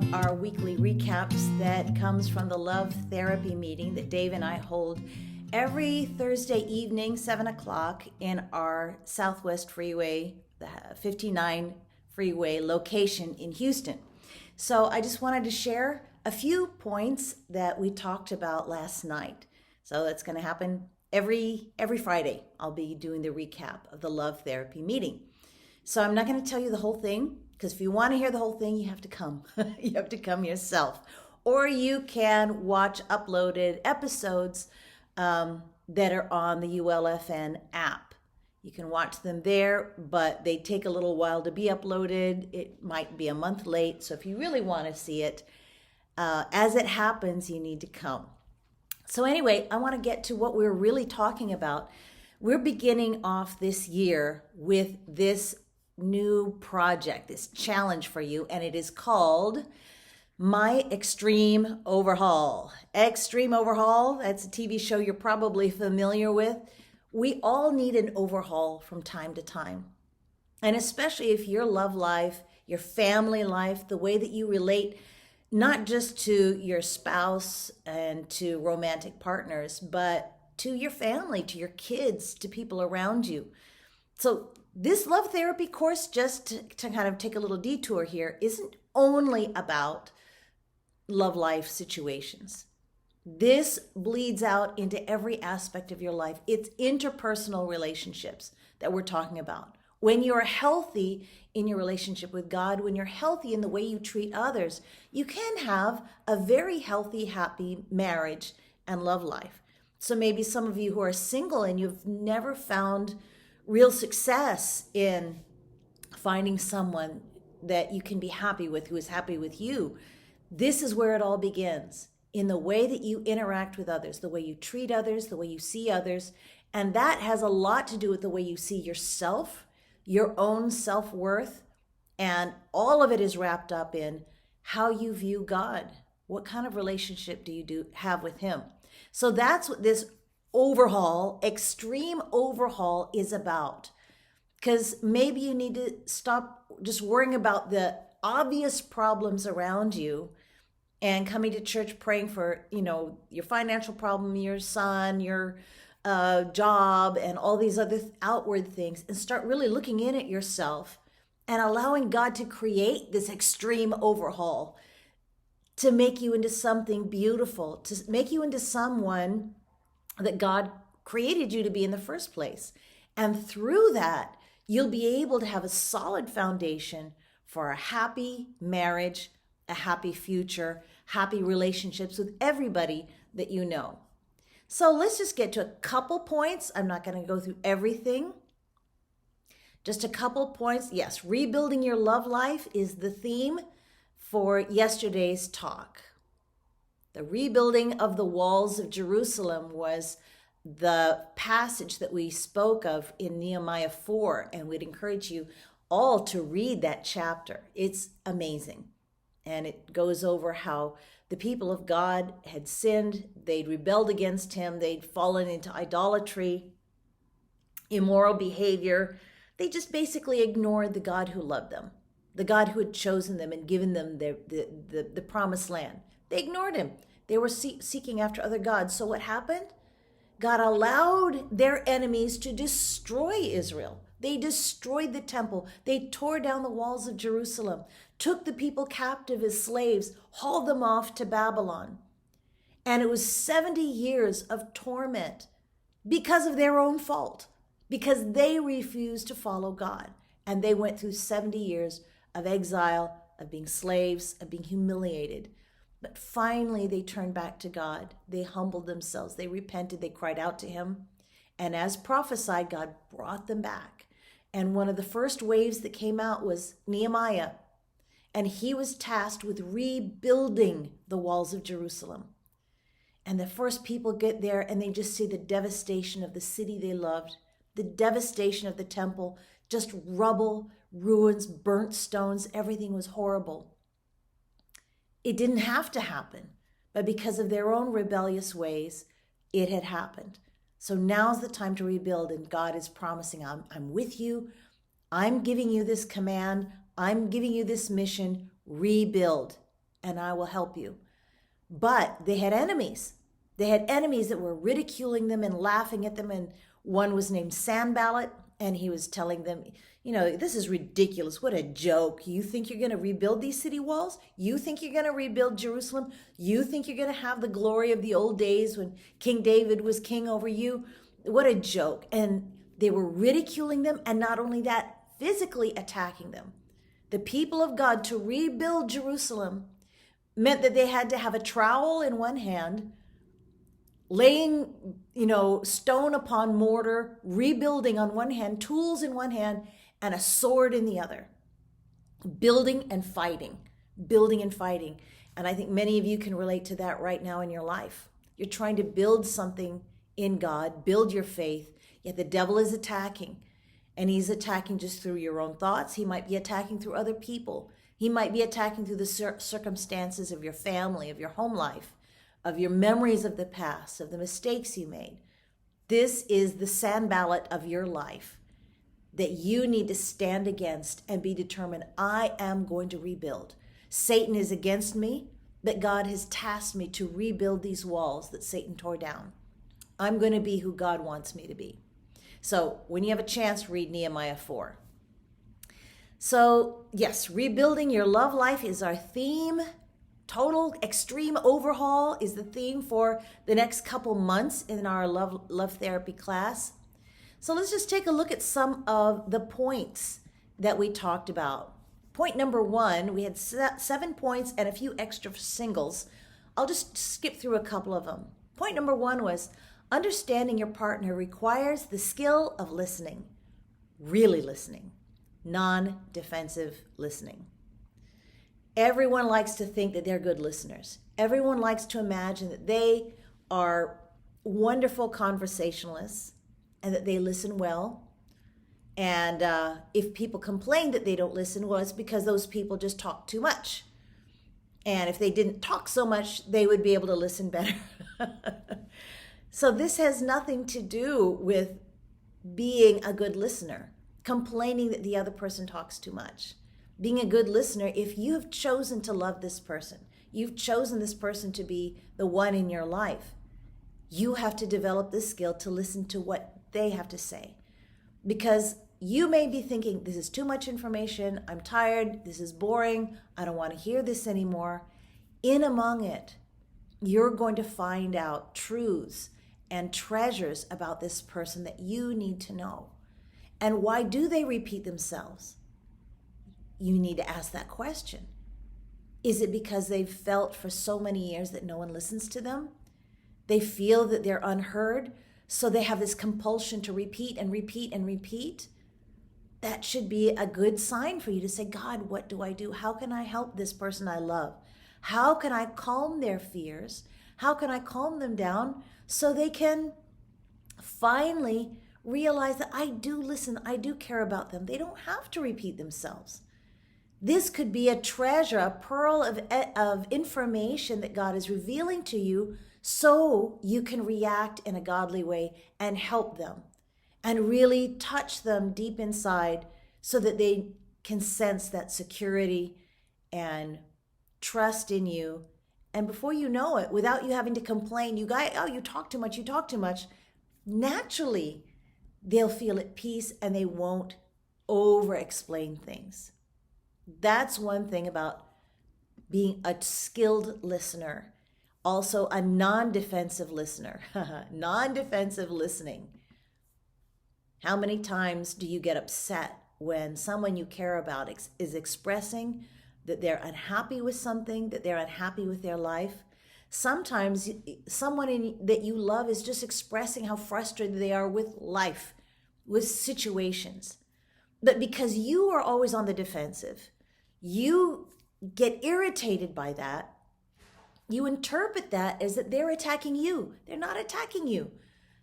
about our weekly recaps that comes from the Love Therapy meeting that Dave and I hold every Thursday evening, 7 o'clock, in our Southwest Freeway, the 59 Freeway location in Houston. So I just wanted to share a few points that we talked about last night. So that's going to happen every Friday. I'll be doing the recap of the Love Therapy meeting. So I'm not going to tell you the whole thing, because if you want to hear the whole thing, you have to come. You have to come yourself. Or you can watch uploaded episodes that are on the ULFN app. You can watch them there, but they take a little while to be uploaded. It might be a month late. So if you really want to see it, as it happens, you need to come. So anyway, I want to get to what we're really talking about. We're beginning off this year with this new project, this challenge for you, and it is called My Extreme Overhaul. Extreme Overhaul, that's a TV show you're probably familiar with. We all need an overhaul from time to time. And especially if your love life, your family life, the way that you relate, not just to your spouse and to romantic partners, but to your family, to your kids, to people around you. So this love therapy course, just to kind of take a little detour here, isn't only about love life situations. This bleeds out into every aspect of your life. It's interpersonal relationships that we're talking about. When you're healthy in your relationship with God, when you're healthy in the way you treat others, you can have a very healthy, happy marriage and love life. So maybe some of you who are single and you've never found real success in finding someone that you can be happy with, who is happy with you. This is where it all begins, in the way that you interact with others, the way you treat others, the way you see others. And that has a lot to do with the way you see yourself, your own self-worth, and all of it is wrapped up in how you view God. What kind of relationship do you have with Him? So that's what this overhaul, extreme overhaul, is about. Because maybe you need to stop just worrying about the obvious problems around you and coming to church praying for, your financial problem, your son, your job, and all these other outward things, and start really looking in at yourself and allowing God to create this extreme overhaul to make you into something beautiful, to make you into someone that God created you to be in the first place. And through that, you'll be able to have a solid foundation for a happy marriage, a happy future, happy relationships with everybody that you know. So let's just get to a couple points. I'm not going to go through everything. Just a couple points. Yes, rebuilding your love life is the theme for yesterday's talk. The rebuilding of the walls of Jerusalem was the passage that we spoke of in Nehemiah 4, and we'd encourage you all to read that chapter. It's amazing. And it goes over how the people of God had sinned, they'd rebelled against Him, they'd fallen into idolatry, immoral behavior. They just basically ignored the God who loved them, the God who had chosen them and given them the promised land. They ignored Him. They were seeking after other gods. So what happened? God allowed their enemies to destroy Israel. They destroyed the temple. They tore down the walls of Jerusalem, took the people captive as slaves, hauled them off to Babylon. And it was 70 years of torment because of their own fault, because they refused to follow God. And they went through 70 years of exile, of being slaves, of being humiliated. But finally, they turned back to God. They humbled themselves. They repented. They cried out to Him. And as prophesied, God brought them back. And one of the first waves that came out was Nehemiah. And he was tasked with rebuilding the walls of Jerusalem. And the first people get there and they just see the devastation of the city they loved, the devastation of the temple, just rubble, ruins, burnt stones. Everything was horrible. It didn't have to happen, but because of their own rebellious ways, it had happened. So now's the time to rebuild, and God is promising, I'm with you. I'm giving you this command. I'm giving you this mission. Rebuild. and I will help you. But they had enemies. They had enemies that were ridiculing them and laughing at them. And one was named Sanballat, and he was telling them, this is ridiculous. What a joke. You think you're going to rebuild these city walls? You think you're going to rebuild Jerusalem? You think you're going to have the glory of the old days when King David was king over you? What a joke. And they were ridiculing them, and not only that, physically attacking them. The people of God, to rebuild Jerusalem, meant that they had to have a trowel in one hand, laying, stone upon mortar, rebuilding on one hand, tools in one hand, and a sword in the other. Building and fighting. And I think many of you can relate to that right now in your life. You're trying to build something in God, build your faith, yet the devil is attacking. And he's attacking just through your own thoughts. He might be attacking through other people. He might be attacking through the circumstances of your family, of your home life, of your memories of the past, of the mistakes you made. This is the Sanballat of your life that you need to stand against and be determined. I am going to rebuild. Satan is against me, but God has tasked me to rebuild these walls that Satan tore down. I'm going to be who God wants me to be. So when you have a chance, read Nehemiah 4. So yes, rebuilding your love life is our theme. Total extreme overhaul is the theme for the next couple months in our love therapy class. So let's just take a look at some of the points that we talked about. Point number 1, we had 7 points and a few extra singles. I'll just skip through a couple of them. Point number 1 was understanding your partner requires the skill of listening, really listening, non-defensive listening. Everyone likes to think that they're good listeners. Everyone likes to imagine that they are wonderful conversationalists and that they listen well. And if people complain that they don't listen, well, it's because those people just talk too much. And if they didn't talk so much, they would be able to listen better. So this has nothing to do with being a good listener, complaining that the other person talks too much. Being a good listener, if you have chosen to love this person, you've chosen this person to be the one in your life, you have to develop the skill to listen to what they have to say. Because you may be thinking, this is too much information, I'm tired, this is boring, I don't want to hear this anymore. In among it, you're going to find out truths and treasures about this person that you need to know. And why do they repeat themselves? You need to ask that question. Is it because they've felt for so many years that no one listens to them? They feel that they're unheard, so they have this compulsion to repeat and repeat and repeat? That should be a good sign for you to say, God, what do I do? How can I help this person I love? How can I calm their fears? How can I calm them down so they can finally realize that I do listen, I do care about them. They don't have to repeat themselves. This could be a treasure, a pearl of information that God is revealing to you so you can react in a godly way and help them and really touch them deep inside so that they can sense that security and trust in you. And before you know it, without you having to complain, you talk too much, naturally they'll feel at peace and they won't over-explain things. That's one thing about being a skilled listener. Also a non-defensive listener. Non-defensive listening. How many times do you get upset when someone you care about is expressing that they're unhappy with something, that they're unhappy with their life? Sometimes someone that you love is just expressing how frustrated they are with life, with situations. But because you are always on the defensive, you get irritated by that. You interpret that as that they're attacking you. They're not attacking you.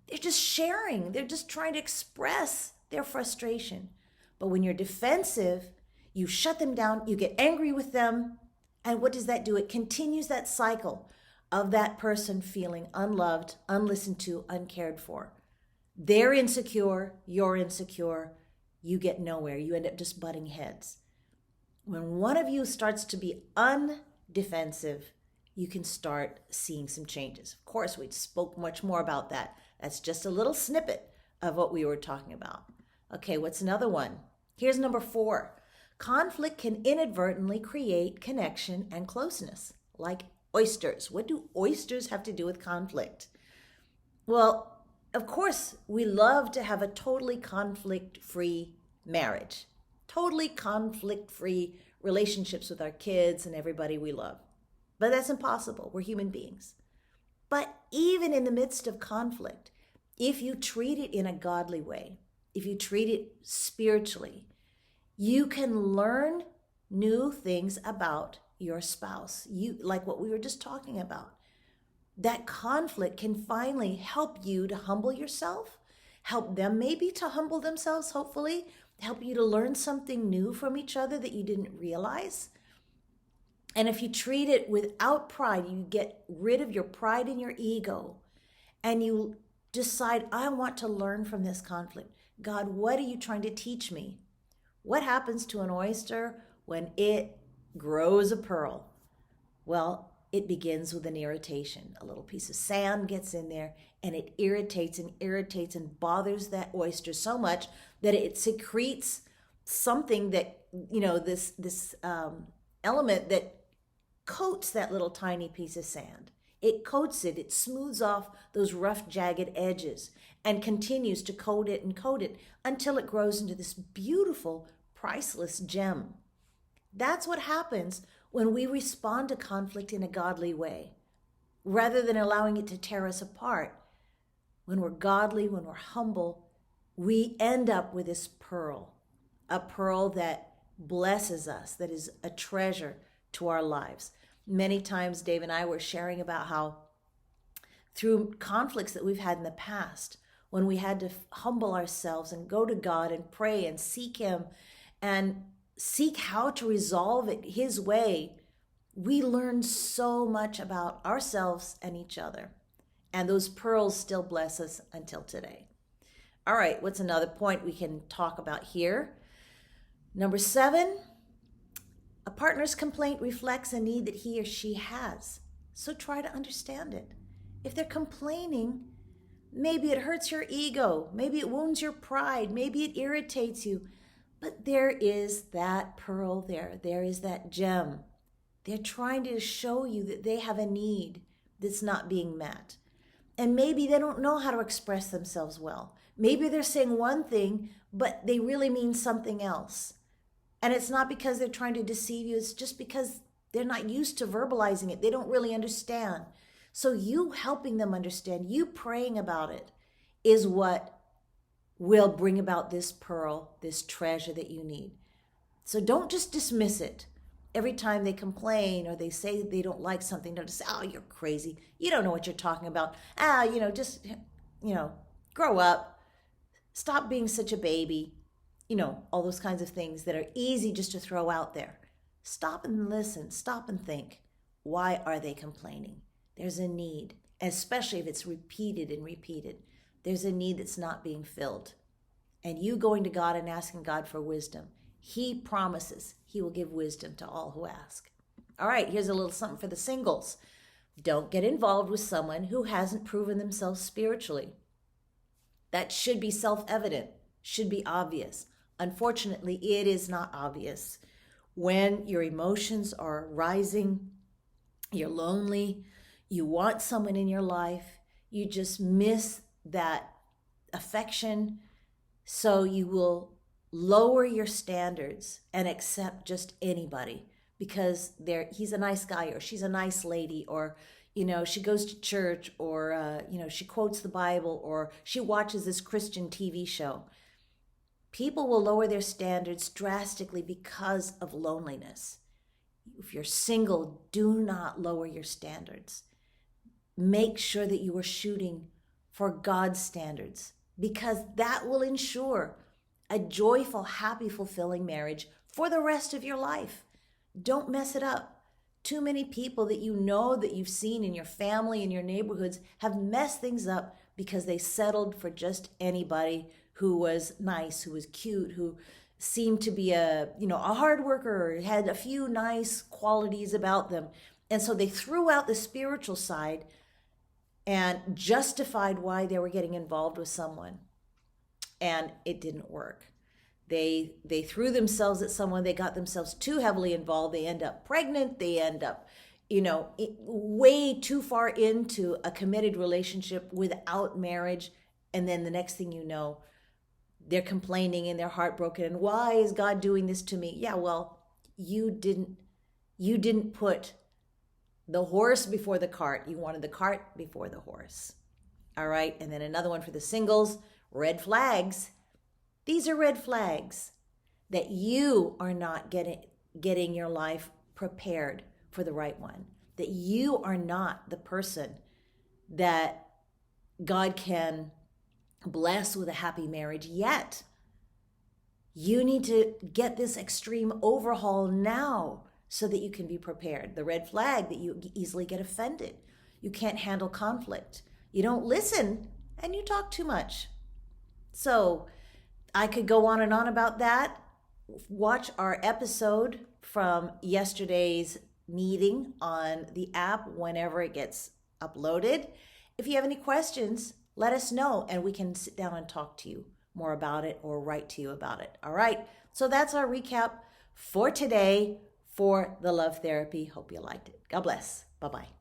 They're just sharing. They're just trying to express their frustration. But when you're defensive, you shut them down, you get angry with them. And what does that do? It continues that cycle of that person feeling unloved, unlistened to, uncared for. They're insecure, you're insecure, you get nowhere. You end up just butting heads. When one of you starts to be defensive, you can start seeing some changes. Of course, we spoke much more about that. That's just a little snippet of what we were talking about. Okay, what's another one? Here's number 4. Conflict can inadvertently create connection and closeness, like oysters. What do oysters have to do with conflict? Well, of course, we love to have a totally conflict-free marriage, totally conflict-free relationships with our kids and everybody we love. But that's impossible. We're human beings. But even in the midst of conflict, if you treat it in a godly way, if you treat it spiritually, you can learn new things about your spouse. Like what we were just talking about. That conflict can finally help you to humble yourself, help them maybe to humble themselves, hopefully, help you to learn something new from each other that you didn't realize. And if you treat it without pride, you get rid of your pride and your ego, and you decide, I want to learn from this conflict. God, what are you trying to teach me? What happens to an oyster when it grows a pearl? Well, it begins with an irritation. A little piece of sand gets in there and it irritates and bothers that oyster so much that it secretes something that, this element that coats that little tiny piece of sand. It coats it, it smooths off those rough, jagged edges and continues to coat it until it grows into this beautiful, priceless gem. That's what happens when we respond to conflict in a godly way, rather than allowing it to tear us apart. When we're godly, when we're humble, we end up with this pearl, a pearl that blesses us, that is a treasure to our lives. Many times, Dave and I were sharing about how through conflicts that we've had in the past, when we had to humble ourselves and go to God and pray and seek Him and seek how to resolve it His way, we learned so much about ourselves and each other. And those pearls still bless us until today. All right, what's another point we can talk about here? Number 7, a partner's complaint reflects a need that he or she has. So try to understand it. If they're complaining, maybe it hurts your ego, maybe it wounds your pride, maybe it irritates you. But there is that pearl there. There is that gem. They're trying to show you that they have a need that's not being met. And maybe they don't know how to express themselves well. Maybe they're saying one thing, but they really mean something else. And it's not because they're trying to deceive you. It's just because they're not used to verbalizing it. They don't really understand. So you helping them understand, you praying about it, is what will bring about this pearl, this treasure that you need. So don't just dismiss it. Every time they complain or they say they don't like something, don't just say, oh, you're crazy. You don't know what you're talking about. Grow up. Stop being such a baby. All those kinds of things that are easy just to throw out there. Stop and listen. Stop and think. Why are they complaining? There's a need, especially if it's repeated and repeated. There's a need that's not being filled. And you going to God and asking God for wisdom, He promises He will give wisdom to all who ask. All right, here's a little something for the singles. Don't get involved with someone who hasn't proven themselves spiritually. That should be self-evident, should be obvious. Unfortunately, it is not obvious. When your emotions are rising, you're lonely, you want someone in your life, you just miss that affection, so you will lower your standards and accept just anybody because he's a nice guy or she's a nice lady, or she goes to church, or she quotes the Bible, or she watches this Christian TV show. People will lower their standards drastically because of loneliness. If you're single, do not lower your standards. Make sure that you are shooting for God's standards, because that will ensure a joyful, happy, fulfilling marriage for the rest of your life. Don't mess it up. Too many people that that you've seen in your family, in your neighborhoods, have messed things up because they settled for just anybody who was nice, who was cute, who seemed to be a hard worker, had a few nice qualities about them. And so they threw out the spiritual side and justified why they were getting involved with someone. And it didn't work. They threw themselves at someone, they got themselves too heavily involved, they end up pregnant, they end up way too far into a committed relationship without marriage. And then the next thing you know, they're complaining and they're heartbroken. And why is God doing this to me? Yeah, well, you didn't put the horse before the cart. You wanted the cart before the horse. All right. And then another one for the singles, red flags. These are red flags that you are not getting your life prepared for the right one, that you are not the person that God can bless with a happy marriage yet. You need to get this extreme overhaul now so that you can be prepared. The red flag that you easily get offended. You can't handle conflict. You don't listen and you talk too much. So I could go on and on about that. Watch our episode from yesterday's meeting on the app whenever it gets uploaded. If you have any questions, let us know and we can sit down and talk to you more about it or write to you about it. All right. So that's our recap for today for the love therapy. Hope you liked it. God bless. Bye-bye.